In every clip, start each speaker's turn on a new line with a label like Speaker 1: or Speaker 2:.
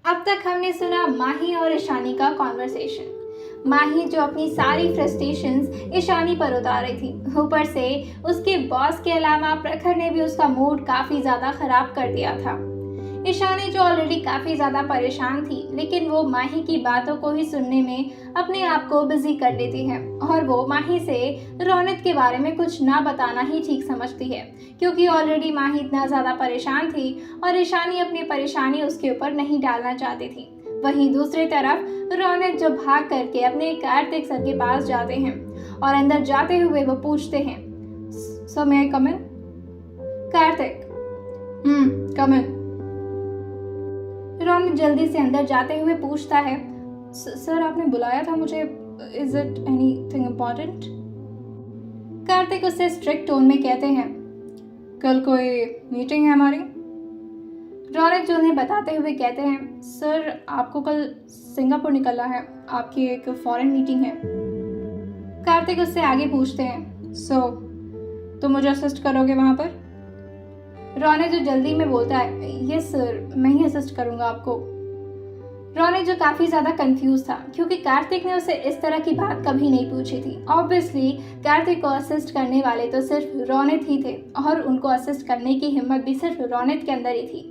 Speaker 1: अब तक हमने सुना माही और ईशानी का कॉन्वर्सेशन। माही जो अपनी सारी फ्रस्ट्रेशंस ईशानी पर उतार रही थी, ऊपर से उसके बॉस के अलावा प्रखर ने भी उसका मूड काफी ज्यादा खराब कर दिया था। ईशानी जो ऑलरेडी काफी ज्यादा परेशान थी, लेकिन वो माही की बातों को ही सुनने में अपने आप को बिजी कर लेती है और वो माही से रौनक के बारे में कुछ ना बताना ही ठीक समझती है, क्योंकि ऑलरेडी माही इतना ज्यादा परेशान थी और ईशानी अपनी परेशानी उसके ऊपर नहीं डालना चाहती थी। वहीं दूसरी तरफ रौनक जो भाग करके अपने कार्तिक सर के पास जाते हैं और अंदर जाते हुए वो पूछते हैं, सो मे आई कम इन? कार्तिक, कम इन। रौनक जल्दी से अंदर जाते हुए पूछता है, सर आपने बुलाया था मुझे, is it anything important? Kartik उससे स्ट्रिक्ट टोन में कहते हैं, कल कोई मीटिंग है हमारी। रौनक जो उन्हें बताते हुए कहते हैं, सर आपको कल सिंगापुर निकलना है, आपकी एक फॉरेन मीटिंग है। कार्तिक उससे आगे पूछते हैं, सो तुम मुझे असिस्ट करोगे वहां पर? रौनक जो जल्दी में बोलता है, यस सर, मैं ही असिस्ट करूंगा आपको। रौनक जो काफी ज्यादा कंफ्यूज था, क्योंकि कार्तिक ने उसे इस तरह की बात कभी नहीं पूछी थी। ऑब्वियसली कार्तिक को असिस्ट करने वाले तो सिर्फ रौनक ही थे और उनको असिस्ट करने की हिम्मत भी सिर्फ रौनक के अंदर ही थी।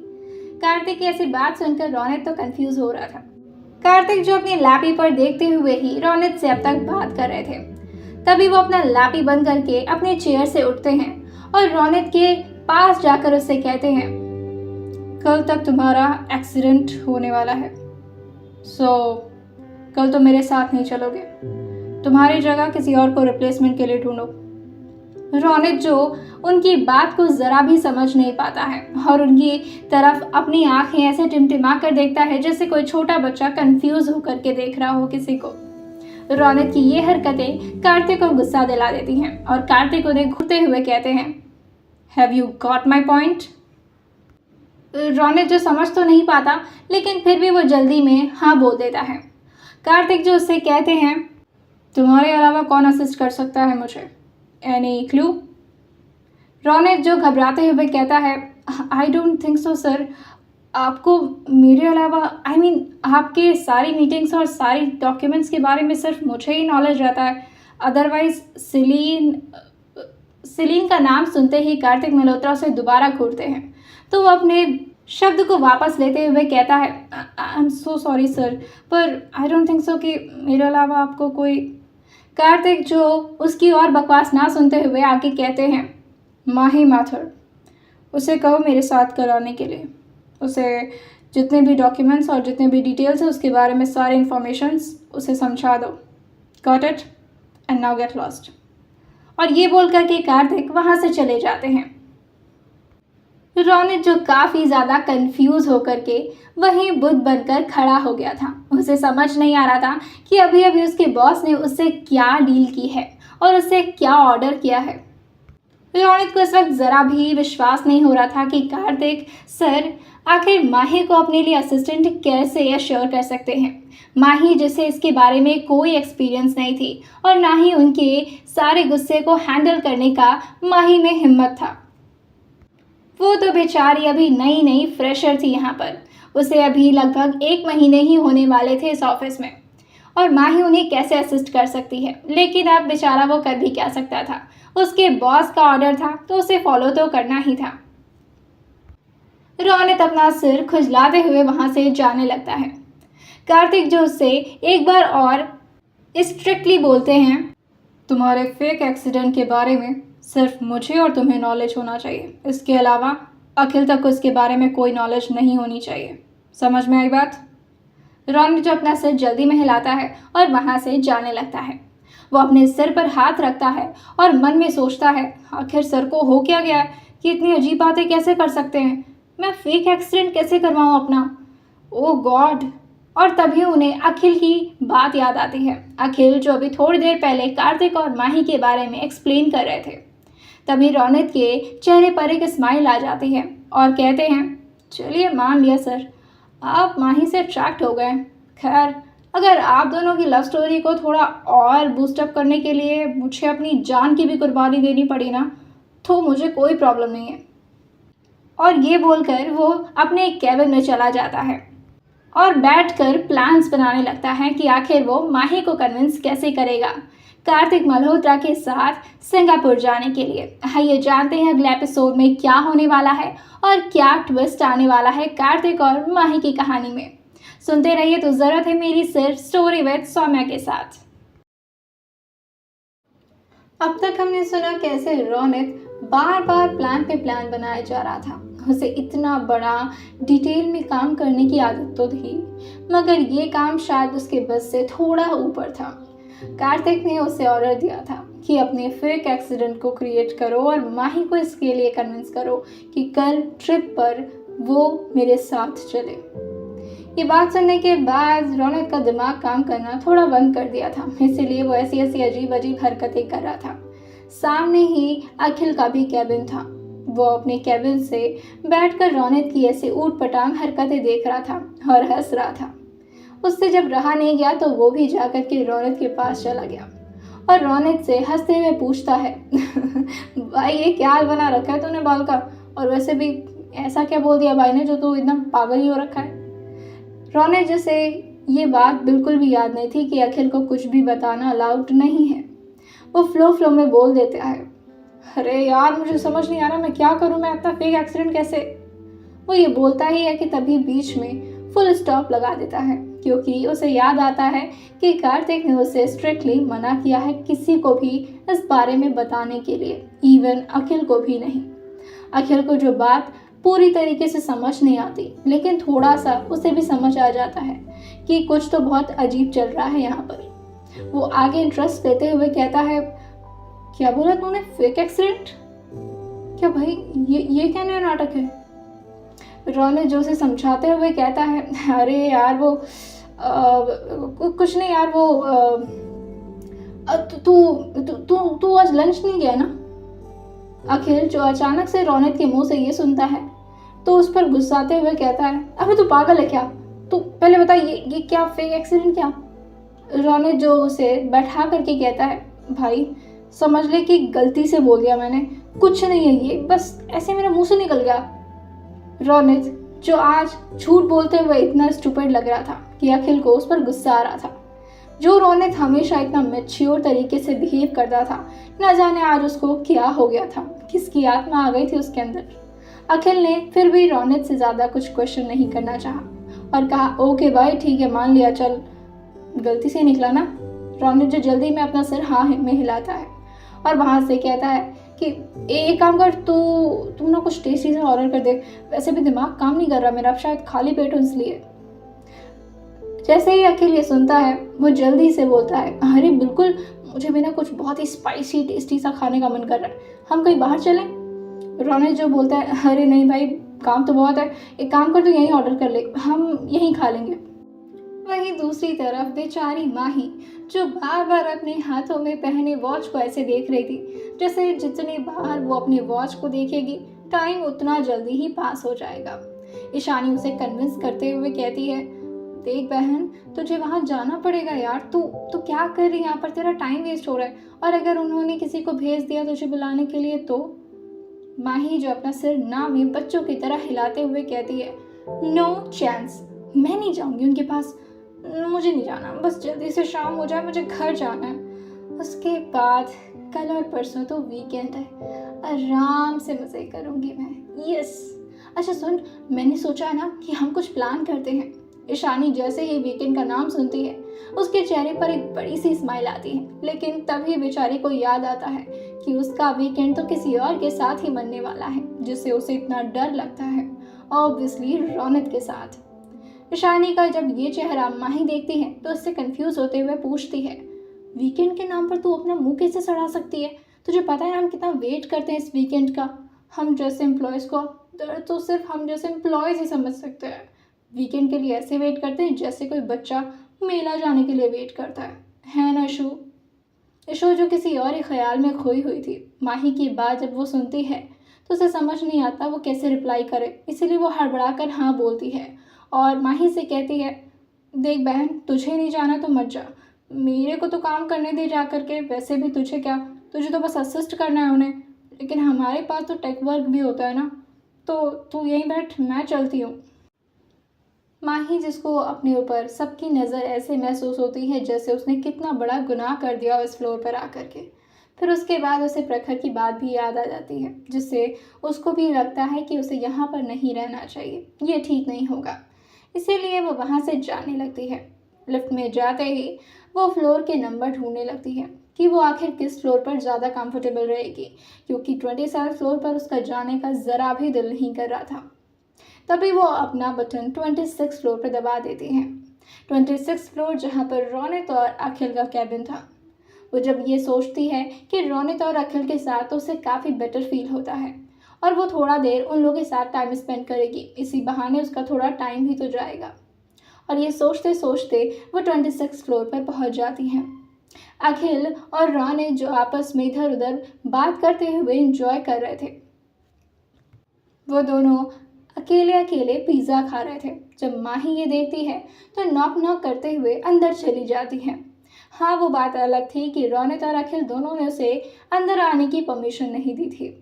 Speaker 1: कार्तिक की ऐसी बात सुनकर रौनक तो कंफ्यूज हो रहा था। कार्तिक जो अपनी लापी पर देखते हुए ही रौनक से अब तक बात कर रहे थे, तभी वो अपना लापी बंद करके अपने चेयर से उठते हैं और रौनक के पास जाकर उससे कहते हैं, कल तक तुम्हारा एक्सीडेंट होने वाला है, सो कल तो मेरे साथ नहीं चलोगे, तुम्हारी जगह किसी और को रिप्लेसमेंट के लिए ढूंढो। रौनक जो उनकी बात को जरा भी समझ नहीं पाता है और उनकी तरफ अपनी आंखें ऐसे टिमटिमा कर देखता है जैसे कोई छोटा बच्चा कंफ्यूज होकर के देख रहा हो किसी को। रौनक की ये हरकतें कार्तिक को गुस्सा दिला देती हैं और कार्तिक उन्हें घूरते हुए कहते हैं, have you got my point? Raunak जो समझ तो नहीं पाता, लेकिन फिर भी वो जल्दी में हाँ बोल देता है। कार्तिक जो उससे कहते हैं, तुम्हारे अलावा कौन असिस्ट कर सकता है मुझे? Any clue? रौनक जो घबराते हुए कहता है, I don't think so sir, आपको मेरे अलावा आपके सारी मीटिंग्स और सारी डॉक्यूमेंट्स के बारे में सिर्फ मुझे ही नॉलेज रहता है। अदरवाइज सेलिन का नाम सुनते ही कार्तिक मल्होत्रा उसे दोबारा घूरते हैं, तो वो अपने शब्द को वापस लेते हुए कहता है, I am so sorry sir, पर आई डोंट थिंक सो कि मेरे अलावा आपको कोई। कार्तिक जो उसकी और बकवास ना सुनते हुए आगे कहते हैं, माही माथुर, उसे कहो मेरे साथ कल आने के लिए, उसे जितने भी डॉक्यूमेंट्स और जितने भी डिटेल्स है उसके बारे में सारे इन्फॉर्मेशंस उसे समझा दो। Got it? And now get lost. और ये बोलकर के कार्तिक वहां से चले जाते हैं। रौनक जो काफी ज्यादा कंफ्यूज होकर के वहीं बुद्ध बनकर खड़ा हो गया था। उसे समझ नहीं आ रहा था कि अभी अभी उसके बॉस ने उससे क्या डील की है और उससे क्या ऑर्डर किया है। रौनक को इस वक्त जरा भी विश्वास नहीं हो रहा था कि कार्तिक सर आखिर माही को अपने लिए असिस्टेंट कैसे अश्योर कर सकते हैं। माही जिसे इसके बारे में कोई एक्सपीरियंस नहीं थी और ना ही उनके सारे गुस्से को हैंडल करने का माही में हिम्मत था। वो तो बेचारी अभी नई नई फ्रेशर थी यहाँ पर, उसे अभी लगभग 1 महीने ही होने वाले थे इस ऑफिस में, और माही उन्हें कैसे असिस्ट कर सकती है। लेकिन अब बेचारा वो कर भी क्या सकता था, उसके बॉस का ऑर्डर था तो उसे फॉलो तो करना ही था। रौनक अपना सिर खुजलाते हुए वहां से जाने लगता है। कार्तिक जो उससे एक बार और स्ट्रिक्टली बोलते हैं, तुम्हारे फेक एक्सीडेंट के बारे में सिर्फ मुझे और तुम्हें नॉलेज होना चाहिए, इसके अलावा अखिल तक को इसके बारे में कोई नॉलेज नहीं होनी चाहिए। समझ में आई बात? रौनक जो अपना सिर जल्दी में हिलाता है और वहां से जाने लगता है। वो अपने सिर पर हाथ रखता है और मन में सोचता है, आखिर सर को हो क्या गया है कि इतनी अजीब बातें कैसे कर सकते हैं, मैं फेक एक्सीडेंट कैसे करवाऊँ अपना, ओ गॉड। और तभी उन्हें अखिल की बात याद आती है। अखिल जो अभी थोड़ी देर पहले कार्तिक और माही के बारे में एक्सप्लेन कर रहे थे। तभी रौनक के चेहरे पर एक स्माइल आ जाती है और कहते हैं, चलिए मान लिया सर, आप माही से अट्रैक्ट हो गए। खैर, अगर आप दोनों की लव स्टोरी को थोड़ा और बूस्टअप करने के लिए मुझे अपनी जान की भी कुर्बानी देनी पड़ी ना, तो मुझे कोई प्रॉब्लम नहीं है। और ये बोलकर वो अपने कैबिन में चला जाता है। और बैठकर प्लान्स बनाने लगता है कि आखिर वो माही को कन्विंस कैसे करेगा कार्तिक मल्होत्रा के साथ सिंगापुर जाने के लिए। आइए जानते हैं अगले एपिसोड में क्या होने वाला है और क्या ट्विस्ट आने वाला है कार्तिक और माही की कहानी में। सुनते रहिए तो जरूरत है मेरी सिर्फ स्टोरी विद सौम्या के साथ। अब तक हमने सुना कैसे रौनित बार बार प्लान पे प्लान बनाया जा रहा था। उसे इतना बड़ा डिटेल में काम करने की आदत तो थी, मगर ये काम शायद उसके बस से थोड़ा ऊपर था। कार्तिक ने उसे ऑर्डर दिया था कि अपने फेक एक्सीडेंट को क्रिएट करो और माही को इसके लिए कन्विंस करो कि कल ट्रिप पर वो मेरे साथ चले। ये बात सुनने के बाद रौनक का दिमाग काम करना थोड़ा बंद कर दिया था, इसीलिए वो ऐसी ऐसी अजीब अजीब हरकतें कर रहा था। सामने ही अखिल का भी कैबिन था। वो अपने कैबिन से बैठकर रौनक की ऐसे ऊट पटांग हरकतें देख रहा था और हंस रहा था। उससे जब रहा नहीं गया तो वो भी जाकर के रौनक के पास चला गया और रौनक से हंसते हुए पूछता है भाई ये क्या हाल बना रखा है तूने बाल का, और वैसे भी ऐसा क्या बोल दिया भाई ने जो तू एकदम पागल ही हो रखा है। रौनक जैसे ये बात बिल्कुल भी याद नहीं थी कि अखिल को कुछ भी बताना अलाउड नहीं है। वो फ्लो में बोल देता है, अरे यार मुझे समझ नहीं आ रहा मैं क्या करूं, मैं अपना फेक एक्सीडेंट कैसे। वो ये बोलता ही है कि तभी बीच में फुल स्टॉप लगा देता है, क्योंकि उसे याद आता है कि कार्तिक ने उसे स्ट्रिक्टली मना किया है किसी को भी इस बारे में बताने के लिए, इवन अखिल को भी नहीं। अखिल को जो बात पूरी तरीके से समझ नहीं आती, लेकिन थोड़ा सा उसे भी समझ आ जाता है कि कुछ तो बहुत अजीब चल रहा है यहाँ पर। वो आगे इंटरेस्ट लेते हुए कहता है, क्या बोला तूने, फेक एक्सीडेंट? क्या भाई ये क्या नया नाटक है? रौनक जो उसे समझाते हुए कहता है, अरे यार वो कुछ नहीं यार, वो तू आज लंच नहीं गया ना? अखिल जो अचानक से रौनक के मुंह से ये सुनता है तो उस पर गुस्साते हुए कहता है, अबे तू पागल है क्या? तू पहले बता ये क्या फेक एक्सीडेंट क्या? रौनक जो उसे बैठा करके कहता है, भाई समझ ले कि गलती से बोल दिया मैंने, कुछ नहीं है ये, बस ऐसे मेरे मुंह से निकल गया। रौनक जो आज झूठ बोलते हुए इतना स्टूपिड लग रहा था कि अखिल को उस पर गुस्सा आ रहा था। जो रौनक हमेशा इतना मैच्योर तरीके से बिहेव करता था, न जाने आज उसको क्या हो गया था, किसकी आत्मा आ गई थी उसके अंदर। अखिल ने फिर भी रौनक से ज़्यादा कुछ क्वेश्चन नहीं करना चाहा और कहा, ओके भाई ठीक है मान लिया, चल गलती से निकला ना। रौनक जो जल्दी में अपना सिर हाँ में हिलाता है और वहाँ से कहता है कि एक काम कर, तुम ना कुछ टेस्टी सा ऑर्डर कर दे, वैसे भी दिमाग काम नहीं कर रहा मेरा, अब शायद खाली पेट हूँ इसलिए। जैसे ही अखिल ये सुनता है वो जल्दी से बोलता है, अरे बिल्कुल, मुझे भी ना कुछ बहुत ही स्पाइसी टेस्टी सा खाने का मन कर रहा है, हम कहीं बाहर चलें? रौनक जो बोलता है, अरे नहीं भाई काम तो बहुत है, एक काम कर तू यहीं ऑर्डर कर ले, हम यहीं खा लेंगे। वहीं दूसरी तरफ बेचारी माही जो बार बार अपने हाथों में पहने वॉच को ऐसे देख रही थी जैसे जितनी बार वो अपनी वॉच को देखेगी टाइम उतना जल्दी ही पास हो जाएगा। ईशानी उसे कन्विंस करते हुए कहती है, देख बहन तुझे वहाँ जाना पड़ेगा यार, तू क्या कर रही है यहाँ पर, तेरा टाइम वेस्ट हो रहा है, और अगर उन्होंने किसी को भेज दिया तुझे बुलाने के लिए तो? माही जो अपना सिर ना में बच्चों की तरह हिलाते हुए कहती है, नो चांस, मैं नहीं जाऊंगी उनके पास, मुझे नहीं जाना, बस जल्दी से शाम हो जाए, मुझे घर जाना है। उसके बाद कल और परसों तो वीकेंड है, आराम से मज़े करूंगी मैं, यस। अच्छा सुन, मैंने सोचा है ना कि हम कुछ प्लान करते हैं। ईशानी जैसे ही वीकेंड का नाम सुनती है उसके चेहरे पर एक बड़ी सी स्माइल आती है, लेकिन तभी बेचारे को याद आता है कि उसका वीकेंड तो किसी और के साथ ही मनने वाला है जिससे उसे इतना डर लगता है, ऑब्वियसली रौनक के साथ। ईशानी का जब ये चेहरा माही देखती है तो उससे कंफ्यूज होते हुए पूछती है, वीकेंड के नाम पर तू अपना मुंह कैसे सड़ा सकती है? तुझे पता है हम कितना वेट करते हैं इस वीकेंड का, हम जैसे एम्प्लॉयज़ को दर्द तो सिर्फ हम जैसे एम्प्लॉयज़ ही समझ सकते हैं। वीकेंड के लिए ऐसे वेट करते हैं जैसे कोई बच्चा मेला जाने के लिए वेट करता है ना इशू? इशू जो किसी और ही ख्याल में खोई हुई थी। माही की बात जब वो सुनती है तो उसे समझ नहीं आता वो कैसे रिप्लाई करे, इसीलिए वो हड़बड़ा कर हाँ बोलती है और माही से कहती है, देख बहन तुझे नहीं जाना तो मत जा, मेरे को तो काम करने दे जा करके, वैसे भी तुझे क्या, तुझे तो बस असिस्ट करना है उन्हें, लेकिन हमारे पास तो टेक वर्क भी होता है ना, तो तू यहीं बैठ, मैं चलती हूँ। माही जिसको अपने ऊपर सबकी नज़र ऐसे महसूस होती है जैसे उसने कितना बड़ा गुनाह कर दिया उस फ्लोर पर आकर के। फिर उसके बाद उसे प्रखर की बात भी याद आ जाती है, जिससे उसको भी लगता है कि उसे यहाँ पर नहीं रहना चाहिए, ये ठीक नहीं होगा। इसीलिए वो वहाँ से जाने लगती है। लिफ्ट में जाते ही वो फ्लोर के नंबर ढूंढने लगती है कि वो आखिर किस फ्लोर पर ज़्यादा कंफर्टेबल रहेगी, क्योंकि 27 फ्लोर पर उसका जाने का ज़रा भी दिल नहीं कर रहा था। तभी वो अपना बटन 26 फ्लोर पर दबा देती हैं। 26 फ्लोर जहाँ पर रौनक और अखिल का कैबिन था। वो जब ये सोचती है कि रौनक और अखिल के साथ तो उसे काफ़ी बेटर फील होता है और वो थोड़ा देर उन लोगों के साथ टाइम स्पेंड करेगी, इसी बहाने उसका थोड़ा टाइम भी तो जाएगा। और ये सोचते सोचते वो 26 फ्लोर पर पहुंच जाती हैं। अखिल और रौनक जो आपस में इधर उधर बात करते हुए एंजॉय कर रहे थे, वो दोनों अकेले अकेले पिज़्ज़ा खा रहे थे। जब माही ये देखती है तो नॉक नॉक करते हुए अंदर चली जाती है। हाँ, वो बात अलग थी कि रौनक और अखिल दोनों ने उसे अंदर आने की परमिशन नहीं दी थी।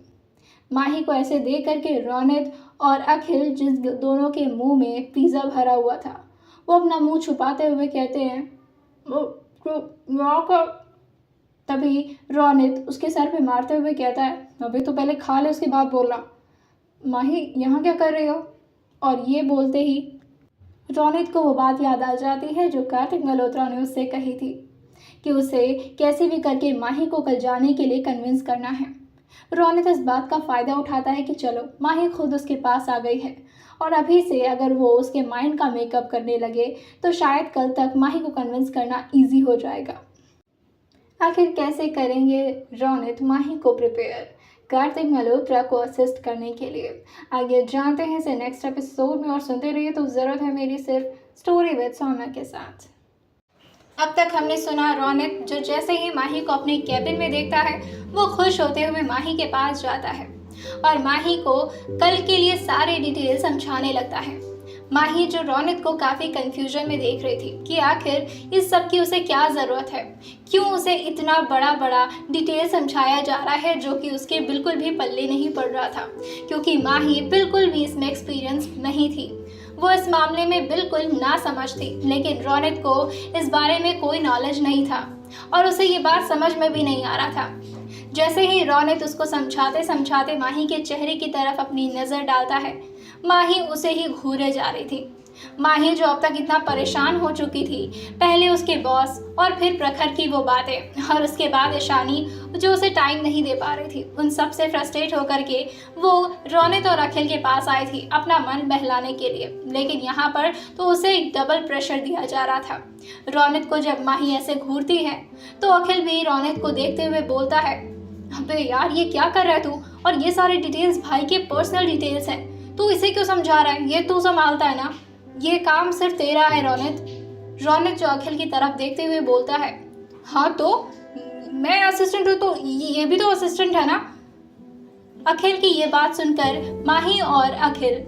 Speaker 1: माही को ऐसे देख करके रौनक और अखिल, जिस दोनों के मुंह में पिज़्ज़ा भरा हुआ था, वो अपना मुंह छुपाते हुए कहते हैं, तभी रौनक उसके सर पे मारते हुए कहता है, अभी तो पहले खा ले उसके बाद बोलना। माही यहाँ क्या कर रही हो? और ये बोलते ही रौनक को वो बात याद आ जाती है जो कार्तिक मल्होत्रा ने उससे कही थी कि उसे कैसे भी करके माही को कल जाने के लिए कन्विंस करना है। रौनक इस बात का फ़ायदा उठाता है कि चलो माही खुद उसके पास आ गई है और अभी से अगर वो उसके माइंड का मेकअप करने लगे तो शायद कल तक माही को कन्विंस करना ईजी हो जाएगा। आखिर कैसे करेंगे रौनक माही को प्रिपेयर कार्तिक मल्होत्रा को असिस्ट करने के लिए? आगे जानते हैं इसे नेक्स्ट एपिसोड में और सुनते रहिए तो ज़रूरत है मेरी सिर्फ स्टोरी विद सोना के साथ। अब तक हमने सुना रौनक जो जैसे ही माही को अपने कैबिन में देखता है वो खुश होते हुए माही के पास जाता है और माही को कल के लिए सारे डिटेल समझाने लगता है। माही जो रौनक को काफ़ी कंफ्यूजन में देख रही थी कि आखिर इस सब की उसे क्या ज़रूरत है, क्यों उसे इतना बड़ा बड़ा डिटेल समझाया जा रहा है जो कि उसके बिल्कुल भी पल्ले नहीं पड़ रहा था, क्योंकि माही बिल्कुल भी इसमें एक्सपीरियंस नहीं थी। वो इस मामले में बिल्कुल ना समझ थी, लेकिन रौनक को इस बारे में कोई नॉलेज नहीं था और उसे ये बात समझ में भी नहीं आ रहा था। जैसे ही रौनक उसको समझाते समझाते माही के चेहरे की तरफ अपनी नज़र डालता है, माही उसे ही घूरे जा रही थी। माही जो अब तक इतना परेशान हो चुकी थी, पहले उसके बॉस और फिर प्रखर की वो बातें और उसके बाद ईशानी जो उसे टाइम नहीं दे पा रही थी, उन सब से फ्रस्ट्रेट होकर के वो रौनक और अखिल के पास आई थी अपना मन बहलाने के लिए। लेकिन यहाँ पर तो उसे डबल प्रेशर दिया जा रहा था। रौनक को जब माही ऐसे घूरती है तो अखिल भी रौनक को देखते हुए बोलता है, अबे यार ये क्या कर रहा है तू, और ये सारे डिटेल्स भाई के पर्सनल डिटेल्स हैं, तू इसे क्यों समझा रहा है, ये तू संभालता है ना, ये काम सिर्फ तेरा है रौनक। रौनक जो अखिल की तरफ देखते हुए बोलता है, हाँ तो मैं असिस्टेंट हूँ तो ये भी तो असिस्टेंट है ना। अखिल की ये बात सुनकर माही और अखिल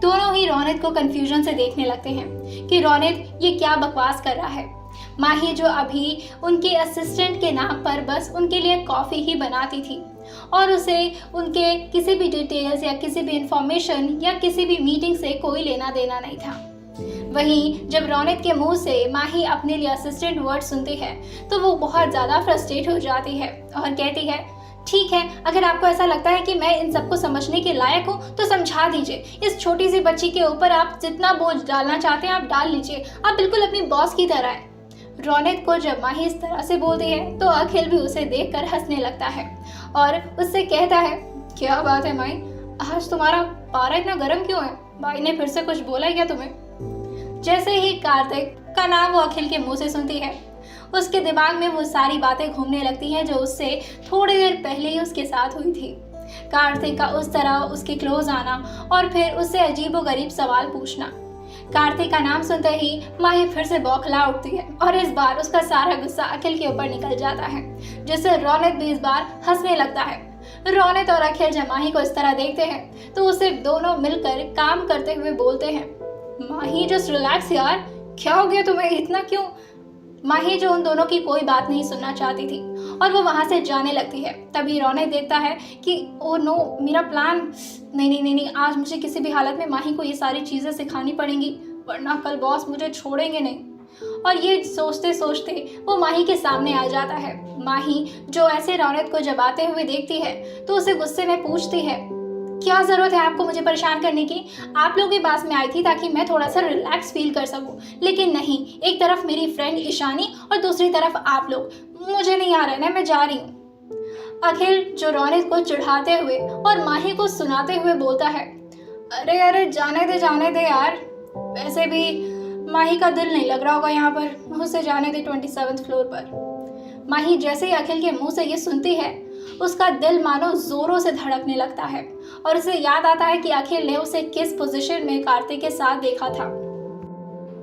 Speaker 1: दोनों ही रौनक को कंफ्यूजन से देखने लगते हैं कि रौनक ये क्या बकवास कर रहा है। माही जो अभी उनके असिस्टेंट के नाम पर बस उनके लिए कॉफ़ी ही बनाती थी और उसे उनके किसी भी डिटेल्स या किसी भी इंफॉर्मेशन या किसी भी मीटिंग से कोई लेना देना नहीं था। वहीं जब रौनक के मुंह से माही अपने लिए असिस्टेंट वर्ड सुनती है तो वो बहुत ज़्यादा फ्रस्ट्रेट हो जाती है और कहती है, ठीक है, अगर आपको ऐसा लगता है कि मैं इन सबको समझने के लायक हूँ तो समझा दीजिए। इस छोटी सी बच्ची के ऊपर आप जितना बोझ डालना चाहते हैं आप डाल लीजिए, आप बिल्कुल अपनी बॉस की तरह है। रौनक को जब माही इस तरह से बोलती है तो अखिल भी उसे देखकर हंसने लगता है और उससे कहता है, क्या बात है माही, आज तुम्हारा पारा इतना गर्म क्यों है, भाई ने फिर से कुछ बोला है क्या तुम्हें? जैसे ही कार्तिक का नाम वो अखिल के मुंह से सुनती है उसके दिमाग में वो सारी बातें घूमने लगती हैं जो उससे थोड़ी देर पहले ही उसके साथ हुई थी। कार्तिक का उस तरह उसके क्लोज आना और फिर उससे अजीबोगरीब सवाल पूछना। कार्तिक का नाम सुनते ही माही फिर से बौखला उठती है और इस बार उसका सारा गुस्सा अखिल के ऊपर निकल जाता है, जिससे रौनक भी इस बार हंसने लगता है। रौनक और अखिल जब माही को इस तरह देखते हैं तो उसे दोनों मिलकर काम करते हुए बोलते हैं, माही जस्ट रिलैक्स यार, क्या हो गया तुम्हें, इतना क्यों? माही जो उन दोनों की कोई बात नहीं सुनना चाहती थी और वो वहाँ से जाने लगती है। तभी रौनक देखता है कि ओ नो, मेरा प्लान नहीं, आज मुझे किसी भी हालत में माही को ये सारी चीज़ें सिखानी पड़ेंगी, वरना कल बॉस मुझे छोड़ेंगे नहीं। और ये सोचते सोचते वो माही के सामने आ जाता है। माही जो ऐसे रौनक को जब आते हुए देखती है तो उसे गुस्से में पूछती है, क्या ज़रूरत है आपको मुझे परेशान करने की? आप लोगों के पास में आई थी ताकि मैं थोड़ा सा रिलैक्स फील कर सकूं, लेकिन नहीं, एक तरफ मेरी फ्रेंड ईशानी और दूसरी तरफ आप लोग। मुझे नहीं आ रहा है ना, मैं जा रही हूँ। अखिल जो रौनक को चिढ़ाते हुए और माही को सुनाते हुए बोलता है, अरे जाने दे यार, वैसे भी माही का दिल नहीं लग रहा होगा यहाँ पर, उसे जाने दे 27th फ्लोर पर। माही जैसे ही अखिल के मुंह से ये सुनती है उसका दिल मानो जोरों से धड़कने लगता है और उसे याद आता है कि अखिल ने उसे किस पोजीशन में कार्तिक के साथ देखा था।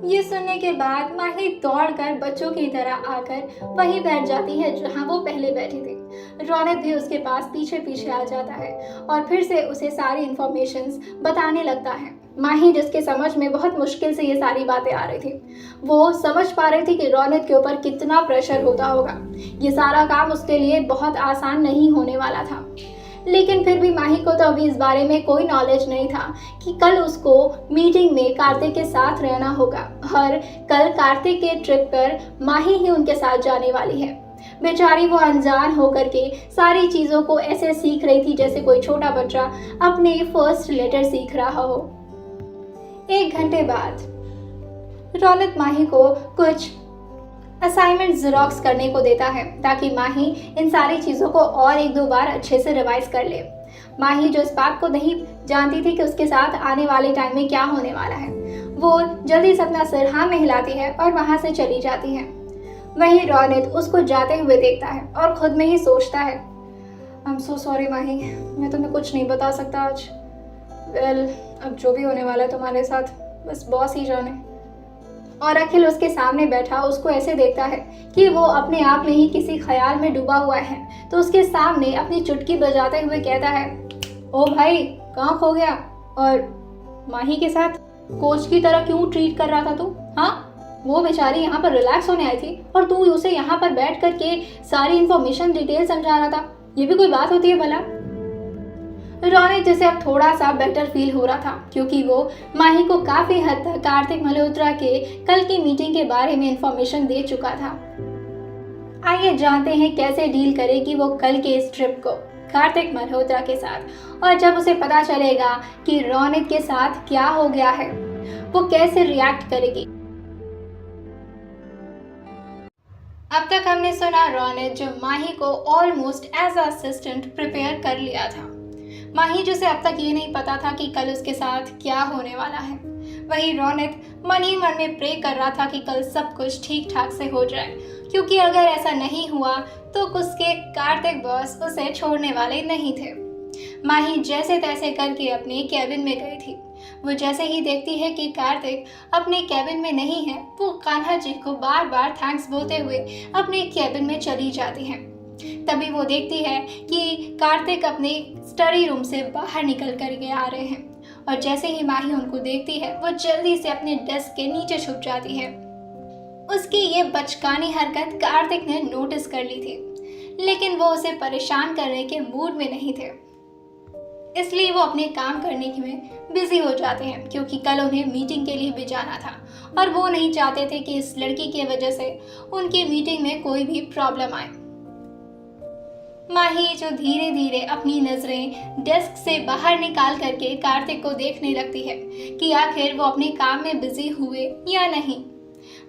Speaker 1: ये सुनने के बाद माही दौड़कर बच्चों की तरह आकर वहीं बैठ जाती है जहां वो पहले बैठी थी। रौनक भी उसके पास पीछे पीछे आ जाता है और फिर से उसे सारी इंफॉर्मेशंस बताने लगता है। माही जिसके समझ में बहुत मुश्किल से ये सारी बातें आ रही थी, वो समझ पा रही थी कि रौनक के ऊपर कितना प्रेशर होता होगा। ये सारा काम उसके लिए बहुत आसान नहीं होने वाला था, लेकिन फिर भी माही को तो अभी इस बारे में कोई नॉलेज नहीं था कि कल उसको मीटिंग में कार्तिक के साथ रहना होगा और कल कार्तिक के ट्रिप पर माही ही उनके साथ जाने वाली है। बेचारी वो अनजान होकर के सारी चीज़ों को ऐसे सीख रही थी जैसे कोई छोटा बच्चा अपने फर्स्ट लेटर सीख रहा हो। 1 घंटे बाद रौनक माही को कुछ असाइनमेंट ज़ेरॉक्स करने को देता है ताकि माही इन सारी चीज़ों को और 1-2 बार अच्छे से रिवाइज कर ले। माही जो इस बात को नहीं जानती थी कि उसके साथ आने वाले टाइम में क्या होने वाला है, वो जल्दी से अपना सिर हाँ में हिलाती है और वहाँ से चली जाती है। वहीं रौनक उसको जाते हुए देखता है और खुद में ही सोचता है, आई एम सो सॉरी माही, मैं तुम्हें कुछ नहीं बता सकता आज। वेल, अब जो भी होने वाला है तुम्हारे साथ बस बॉस ही जाने। और अखिल उसके सामने बैठा उसको ऐसे देखता है कि वो अपने आप में ही किसी ख्याल में डूबा हुआ है, तो उसके सामने अपनी चुटकी बजाते हुए कहता है, ओ भाई कहाँ खो गया? और माही के साथ कोच की तरह क्यों ट्रीट कर रहा था तू? हाँ, वो बेचारी यहाँ पर रिलैक्स होने आई थी और तू उसे यहाँ पर बैठ करके सारी इन्फॉर्मेशन डिटेल समझा रहा था। ये भी कोई बात होती है भला? रौनक जैसे अब थोड़ा सा बेटर फील हो रहा था क्योंकि वो माही को काफी हद तक कार्तिक मल्होत्रा के कल की मीटिंग के बारे में इंफॉर्मेशन दे चुका था। आइए जानते हैं कैसे डील करेगी वो कल के इस ट्रिप को कार्तिक मल्होत्रा के साथ, और जब उसे पता चलेगा कि रौनक के साथ क्या हो गया है वो कैसे रिएक्ट करेगी। अब तक हमने सुना रौनक जो माही को ऑलमोस्ट एज असिस्टेंट प्रिपेयर कर लिया था। माही जिसे अब तक ये नहीं पता था कि कल उसके साथ क्या होने वाला है। वही रौनक मन ही मन में प्रे कर रहा था कि कल सब कुछ ठीक ठाक से हो जाए, क्योंकि अगर ऐसा नहीं हुआ तो उसके कार्तिक बॉस उसे छोड़ने वाले नहीं थे। माही जैसे तैसे करके अपने कैबिन में गई थी। वो जैसे ही देखती है कि कार्तिक अपने कैबिन में नहीं है, वो कान्हा जी को बार बार थैंक्स बोलते हुए अपने कैबिन में चली जाती है। तभी वो देखती है कि कार्तिक अपने स्टडी रूम से बाहर निकल कर के आ रहे हैं, और जैसे ही माही उनको देखती है वो जल्दी से अपने डेस्क के नीचे छुप जाती है। उसकी ये बचकानी हरकत कार्तिक ने नोटिस कर ली थी, लेकिन वो उसे परेशान करने के मूड में नहीं थे, इसलिए वो अपने काम करने में बिजी हो जाते हैं, क्योंकि कल उन्हें मीटिंग के लिए भी जाना था और वो नहीं चाहते थे कि इस लड़की की वजह से उनकी मीटिंग में कोई भी प्रॉब्लम आए। माही जो धीरे धीरे अपनी नजरें डेस्क से बाहर निकाल करके कार्तिक को देखने लगती है कि आखिर वो अपने काम में बिजी हुए या नहीं।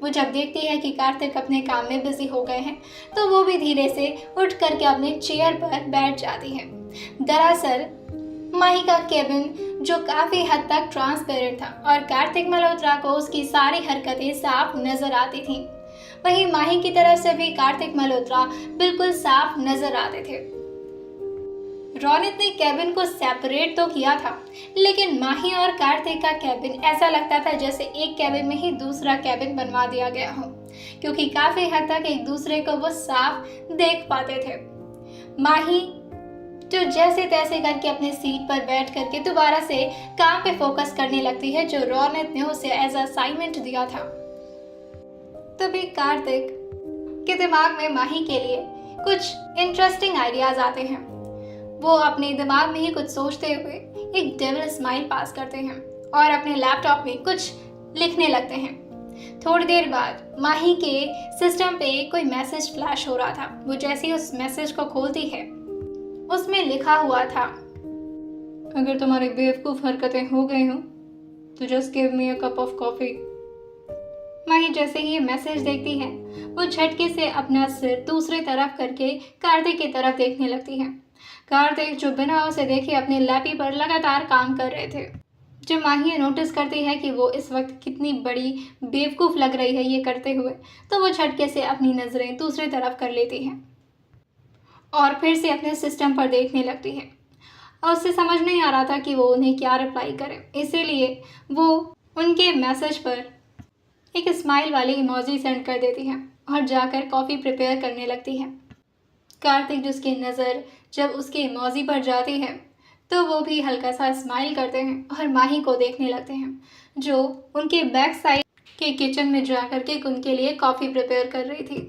Speaker 1: वो जब देखती है कि कार्तिक अपने काम में बिजी हो गए हैं तो वो भी धीरे से उठ करके अपने चेयर पर बैठ जाती है। दरअसल माही का केबिन जो काफी हद तक ट्रांसपेरेंट था और कार्तिक मल्होत्रा को उसकी सारी हरकतें साफ नजर आती थीं। वहीं माही की तरफ से भी कार्तिक मल्होत्रा बिल्कुल साफ नजर आते थे। रौनक ने केबिन को सेपरेट तो किया था, लेकिन माही और कार्तिक का केबिन ऐसा लगता था जैसे एक केबिन में ही दूसरा केबिन बनवा दिया गया हो, क्योंकि काफी हद तक एक दूसरे को वो साफ देख पाते थे। माही जो जैसे तैसे करके अपने सीट पर बैठ करके दोबारा से काम पे फोकस करने लगती है जो रौनक ने उसे एज असाइनमेंट दिया था। तभी कार्तिक के दिमाग में माही के लिए कुछ इंटरेस्टिंग आइडियाज आते हैं। वो अपने दिमाग में ही कुछ सोचते हुए एक डेविल स्माइल पास करते हैं और अपने लैपटॉप में कुछ लिखने लगते हैं। थोड़ी देर बाद माही के सिस्टम पे कोई मैसेज फ्लैश हो रहा था। वो जैसे ही उस मैसेज को खोलती है, उसमें लिखा हुआ था, अगर तुम्हारी बेवकूफ़ हरकतें हो गई हो तो just give me a cup of coffee. Mahi जैसे ही ये मैसेज देखती है, वो झटके से अपना सिर दूसरी तरफ करके कार्तिक की तरफ देखने लगती है। कार्तिक जो बिना उसे देखे अपने लैपी पर लगातार काम कर रहे थे। जब माही ये नोटिस करती है कि वो इस वक्त कितनी बड़ी बेवकूफ़ लग रही है ये करते हुए, तो वो झटके से अपनी नज़रें दूसरी तरफ कर लेती है और फिर से अपने सिस्टम पर देखने लगती है। और उससे समझ नहीं आ रहा था कि वो उन्हें क्या रिप्लाई करे, इसीलिए वो उनके मैसेज पर एक स्माइल वाली इमोजी सेंड कर देती है और जाकर कॉफ़ी प्रिपेयर करने लगती है। कार्तिक जिसकी नज़र जब उसके इमोजी पर जाती है, तो वो भी हल्का सा स्माइल करते हैं और माही को देखने लगते हैं, जो उनके बैक साइड के किचन में जाकर के उनके लिए कॉफ़ी प्रिपेयर कर रही थी।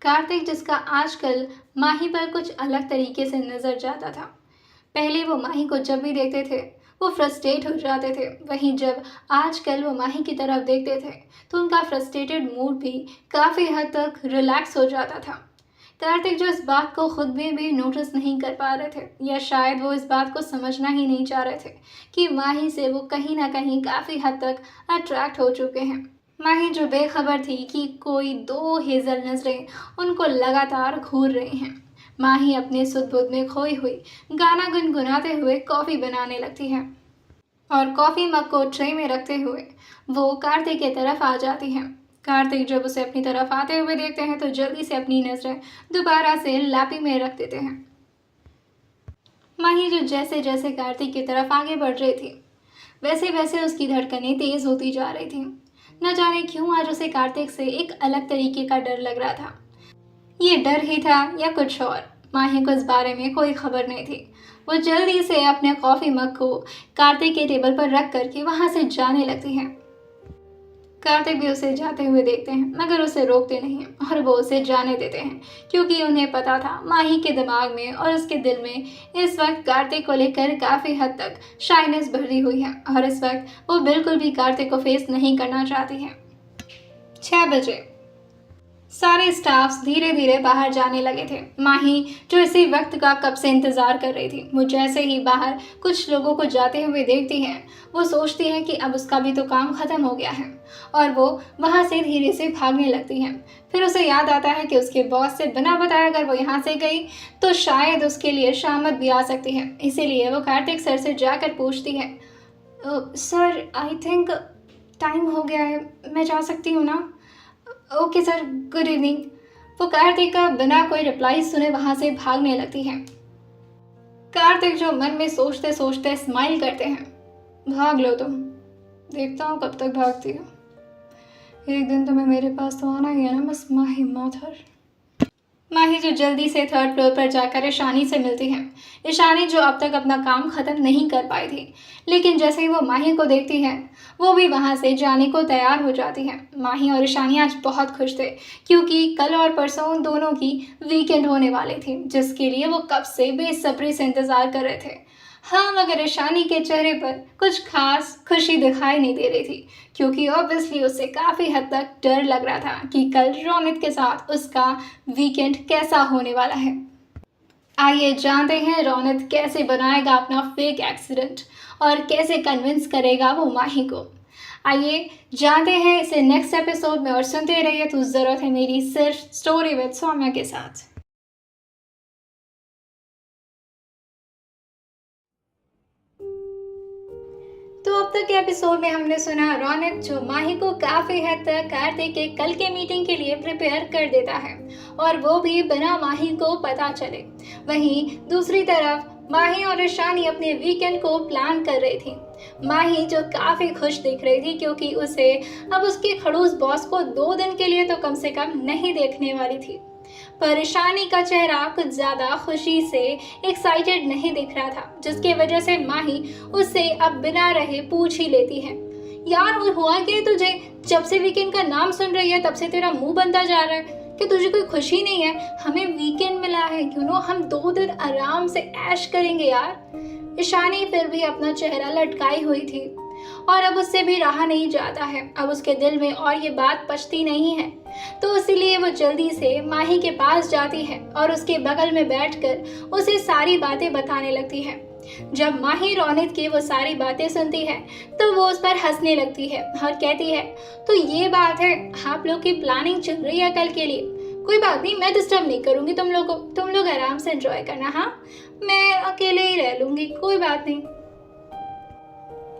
Speaker 1: कार्तिक जिसका आजकल माही पर कुछ अलग तरीके से नज़र जाता था। पहले वो माही को जब भी देखते थे वो फ्रस्ट्रेट हो जाते थे, वहीं जब आजकल वो माही की तरफ देखते थे तो उनका फ्रस्ट्रेटेड मूड भी काफ़ी हद तक रिलैक्स हो जाता था। कार्तिक जो इस बात को खुद में भी नोटिस नहीं कर पा रहे थे, या शायद वो इस बात को समझना ही नहीं चाह रहे थे कि माही से वो कहीं ना कहीं काफ़ी हद तक अट्रैक्ट हो चुके हैं। माही जो बेखबर थी कि कोई दो हेजल नजरें उनको लगातार घूर रही हैं। माही अपने सुध-बुध में खोई हुई गाना गुनगुनाते हुए कॉफ़ी बनाने लगती है और कॉफ़ी मग को ट्रे में रखते हुए वो कार्तिक की तरफ आ जाती हैं। कार्तिक जब उसे अपनी तरफ आते हुए देखते हैं तो जल्दी से अपनी नज़रें दोबारा से लैपी में रख देते हैं। माही जो जैसे जैसे कार्तिक की तरफ आगे बढ़ रही थी, वैसे वैसे उसकी धड़कनें तेज़ होती जा रही थीं। न जाने क्यों आज उसे कार्तिक से एक अलग तरीके का डर लग रहा था। ये डर ही था या कुछ और, माही को इस बारे में कोई खबर नहीं थी। वो जल्दी से अपने कॉफ़ी मग को कार्तिक के टेबल पर रख करके वहाँ से जाने लगती हैं। कार्तिक भी उसे जाते हुए देखते हैं, मगर उसे रोकते नहीं हैं और वो उसे जाने देते हैं, क्योंकि उन्हें पता था माही के दिमाग में और उसके दिल में इस वक्त कार्तिक को लेकर काफ़ी हद तक शाइनेस भरी हुई है और इस वक्त वो बिल्कुल भी कार्तिक को फेस नहीं करना चाहती हैं। 6 बजे सारे स्टाफ्स धीरे धीरे बाहर जाने लगे थे। माही जो इसी वक्त का कब से इंतज़ार कर रही थी, वो जैसे ही बाहर कुछ लोगों को जाते हुए देखती है, वो सोचती है कि अब उसका भी तो काम ख़त्म हो गया है और वो वहाँ से धीरे से भागने लगती है। फिर उसे याद आता है कि उसके बॉस से बिना बताए अगर वो यहाँ से गई तो शायद उसके लिए शामत भी आ सकती है। इसीलिए वो कार्तिक सर से जाकर पूछती है, सर आई थिंक टाइम हो गया है, मैं जा सकती हूँ ना? Okay sir, good evening. वो कार्तिक का बिना कोई रिप्लाई सुने वहाँ से भागने लगती है। कार्तिक जो मन में सोचते सोचते स्माइल करते हैं, भाग लो तुम, देखता हूँ कब तक भागती हो। एक दिन तुम्हें मेरे पास तो आना ही है ना, बस माही माथर। माही जो जल्दी से 3rd फ्लोर पर जाकर ईशानी से मिलती है। ईशानी जो अब तक अपना काम ख़त्म नहीं कर पाई थी, लेकिन जैसे ही वो माही को देखती है वो भी वहाँ से जाने को तैयार हो जाती है। माही और ईशानी आज बहुत खुश थे, क्योंकि कल और परसों उन दोनों की वीकेंड होने वाली थी, जिसके लिए वो कब से बेसब्री से इंतज़ार कर रहे थे। हाँ, मगर ईशानी के चेहरे पर कुछ खास खुशी दिखाई नहीं दे रही थी, क्योंकि ऑब्वियसली उससे काफ़ी हद तक डर लग रहा था कि कल रोनित के साथ उसका वीकेंड कैसा होने वाला है। आइए जानते हैं रोनित कैसे बनाएगा अपना फेक एक्सीडेंट और कैसे कन्विंस करेगा वो माही को। आइए जानते हैं इसे नेक्स्ट एपिसोड में और सुनते रहिए तो ज़रूरत है मेरी सिर्फ स्टोरी विद सौम्या के साथ। तो अब तक के एपिसोड में हमने सुना रोनित जो माही को काफ़ी हद तक कार्तिक के कल के मीटिंग के लिए प्रिपेयर कर देता है और वो भी बिना माही को पता चले। वहीं दूसरी तरफ माही और ईशानी अपने वीकेंड को प्लान कर रही थी। माही जो काफ़ी खुश दिख रही थी, क्योंकि उसे अब उसके खड़ूस बॉस को 2 दिन के लिए तो कम से कम नहीं देखने वाली थी। पर ईशानी का चेहरा कुछ ज़्यादा खुशी से एक्साइटेड नहीं दिख रहा था, जिसकी वजह से माही उससे अब बिना रहे पूछ ही लेती है, यार वो हुआ क्या तुझे? जब से वीकेंड का नाम सुन रही है तब से तेरा मुंह बनता जा रहा है, कि तुझे कोई खुशी नहीं है? हमें वीकेंड मिला है, हम 2 दिन आराम से ऐश करेंगे यार। ईशानी फिर भी अपना चेहरा लटकाई हुई थी और अब उससे भी रहा नहीं जाता है। अब उसके दिल में और ये बात पचती नहीं है, तो इसीलिए वो जल्दी से माही के पास जाती है और उसके बगल में बैठकर उसे सारी बातें बताने लगती है। जब माही रौनित की वो सारी बातें सुनती है तो वो उस पर हंसने लगती है और कहती है, तो ये बात है, आप लोग की प्लानिंग चल रही है कल के लिए। कोई बात नहीं, मैं डिस्टर्ब नहीं करूंगी तुम लोग को, तुम लोग आराम से एंजॉय करना। हाँ, मैं अकेले ही रह लूंगी, कोई बात नहीं।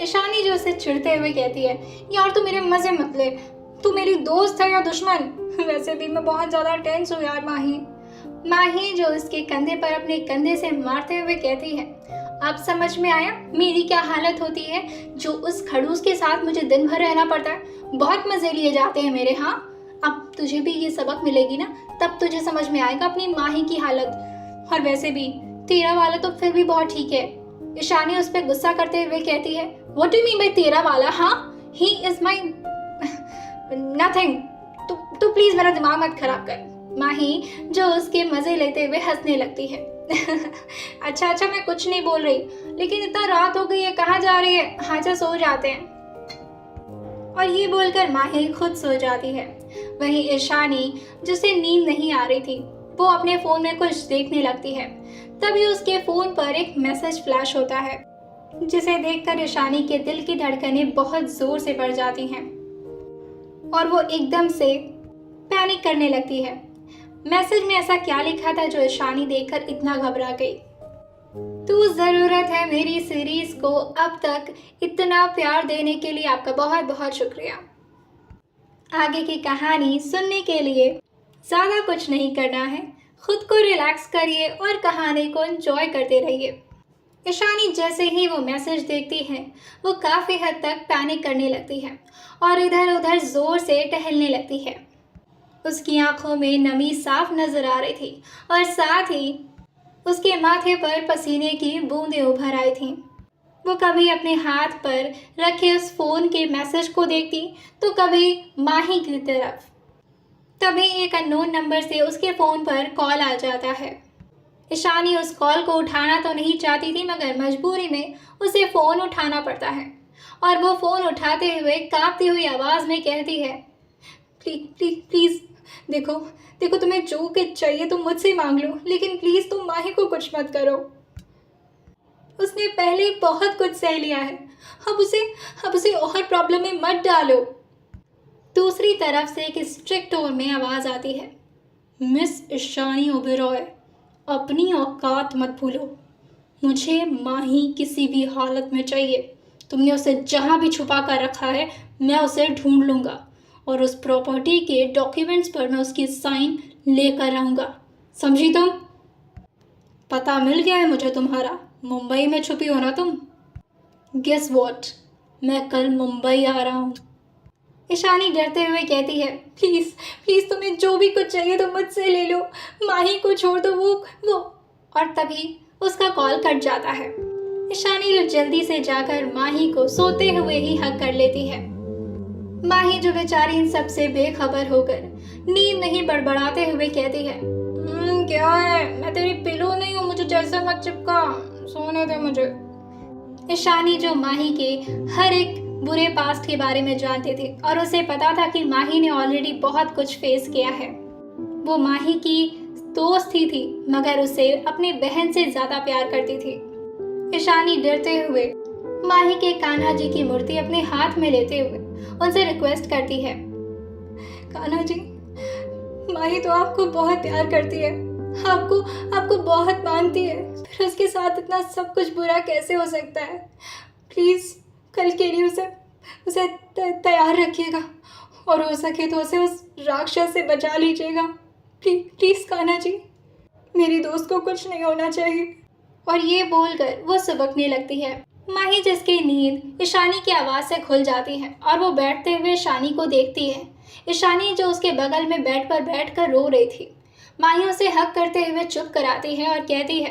Speaker 1: ईशानी जो उसे चिढ़ते हुए कहती है, यार तू मेरे मजे मत ले, तू मेरी दोस्त है या दुश्मन? वैसे भी मैं बहुत ज्यादा टेंस हूँ यार माही। माही जो उसके कंधे पर अपने कंधे से मारते हुए कहती है, अब समझ में आया मेरी क्या हालत होती है, जो उस खड़ूस के साथ मुझे दिन भर रहना पड़ता है। बहुत मजे लिए जाते हैं मेरे। हाँ, अब तुझे भी ये सबक मिलेगी ना, तब तुझे समझ में आएगा अपनी माही की हालत। और वैसे भी तेरा वाला तो फिर भी बहुत ठीक है। ईशानी उस पर गुस्सा करते हुए कहती है, what do you mean by तेरा वाला? हाँ, ही इज माई नथिंग। तू प्लीज मेरा दिमाग मत खराब कर। माही जो उसके मजे लेते हुए हंसने लगती है। अच्छा, मैं कुछ नहीं बोल रही, लेकिन इतना रात हो गई है, कहाँ जा रही है? आजा सो जाते हैं। और ये बोलकर माही खुद सो जाती है। वहीं ईशानी, जिसे नींद नहीं आ रही थी, वो अपने फोन में कुछ देखने लगती है। तभी उसके फोन पर एक मैसेज फ्लैश होता है, जिसे देखकर ईशानी के दिल की धड़कनें बहुत जोर से बढ़ जाती हैं और वो एकदम से पैनिक करने लगती है। मैसेज में ऐसा क्या लिखा था जो ईशानी देखकर इतना घबरा गई? तू जरूरत है मेरी सीरीज को अब तक इतना प्यार देने के लिए आपका बहुत बहुत शुक्रिया। आगे की कहानी सुनने के लिए ज्यादा कुछ नहीं करना है, खुद को रिलैक्स करिए और कहानी को एंजॉय करते रहिए। ईशानी जैसे ही वो मैसेज देखती है, वो काफी हद तक पैनिक करने लगती है और इधर उधर जोर से टहलने लगती है। उसकी आंखों में नमी साफ नजर आ रही थी और साथ ही उसके माथे पर पसीने की बूंदें उभर आई थीं। वो कभी अपने हाथ पर रखे उस फोन के मैसेज को देखती तो कभी माही की तरफ। तभी एक अननोन नंबर से उसके फोन पर कॉल आ जाता है। ईशानी उस कॉल को उठाना तो नहीं चाहती थी, मगर मजबूरी में उसे फोन उठाना पड़ता है और वो फोन उठाते हुए कांपती हुई आवाज में कहती है, प्लीज प्लीज प्लीज, देखो तुम्हें जो कुछ चाहिए तुम मुझसे मांग लो, लेकिन प्लीज तुम माही को कुछ मत करो। उसने पहले ही बहुत कुछ सह लिया है, अब उसे और प्रॉब्लम में मत डालो। दूसरी तरफ से एक स्ट्रिक्ट टोन में आवाज आती है, मिस ईशानी ओबेरॉय, अपनी औकात मत भूलो, मुझे माही किसी भी हालत में चाहिए। तुमने उसे जहाँ भी छुपा कर रखा है, मैं उसे ढूंढ लूँगा और उस प्रॉपर्टी के डॉक्यूमेंट्स पर मैं उसकी साइन लेकर आऊँगा, समझी तुम? पता मिल गया है मुझे तुम्हारा, मुंबई में छुपी हो ना तुम। गेस वॉट, मैं कल मुंबई आ रहा हूँ। ईशानी डरते हुए कहती है, प्लीज़ प्लीज़ तुम्हें जो भी कुछ चाहिए तो मुझसे ले लो, माही को छोड़ दो। वो और तभी उसका कॉल कट जाता है। ईशानी जो जल्दी से जाकर माही को सोते हुए ही हक कर लेती है। माही जो बेचारी इन सब से बेखबर होकर नींद नहीं बड़बड़ाते हुए कहती है, क्या है, मैं तेरी पिलो नहीं हूँ, मुझे जैसे मत चिपका, सोने दे मुझे। ईशानी जो माही के हर एक बुरे पास्ट के बारे में जानती थी और उसे पता था कि माही ने ऑलरेडी बहुत कुछ फेस किया है। वो माही की दोस्त ही थी, मगर उसे अपनी बहन से ज्यादा प्यार करती थी। ईशानी डरते हुए माही के कान्हा जी की मूर्ति अपने हाथ में लेते हुए उनसे रिक्वेस्ट करती है, कान्हा जी, माही तो आपको बहुत प्यार करती है, आपको बहुत मानती है, फिर उसके साथ इतना सब कुछ बुरा कैसे हो सकता है? प्लीज कल के लिए उसे तैयार रखिएगा और हो सके तो उसे उस राक्षस से बचा लीजिएगा। प्लीज कान्हा जी, मेरी दोस्त को कुछ नहीं होना चाहिए। और ये बोलकर वो सुबकने लगती है। माही जिसकी नींद ईशानी की आवाज़ से खुल जाती है और वो बैठते हुए ईशानी को देखती है। ईशानी जो उसके बगल में बेड पर बैठकर रो रही थी। माही उसे हक करते हुए चुप कराती है और कहती है,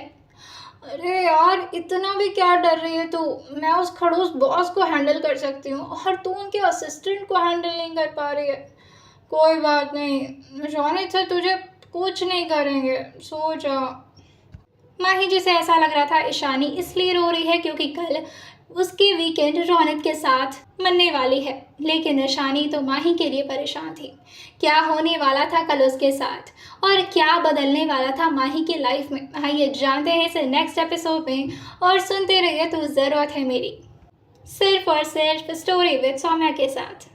Speaker 1: अरे यार, इतना भी क्या डर रही है तू? मैं उस खड़ूस बॉस को हैंडल कर सकती हूँ और तू उनके असिस्टेंट को हैंडल नहीं कर पा रही है। कोई बात नहीं, रोनित सर तुझे कुछ नहीं करेंगे, सो जा। माही जिसे ऐसा लग रहा था ईशानी इसलिए रो रही है क्योंकि कल उसकी वीकेंड रौनक के साथ मनने वाली है, लेकिन ईशानी तो माही के लिए परेशान थी। क्या होने वाला था कल उसके साथ और क्या बदलने वाला था माही की लाइफ में, आइए जानते हैं इसे नेक्स्ट एपिसोड में। और सुनते रहिए तो ज़रूरत है मेरी, सिर्फ और सिर्फ स्टोरी विद सौम्या के साथ।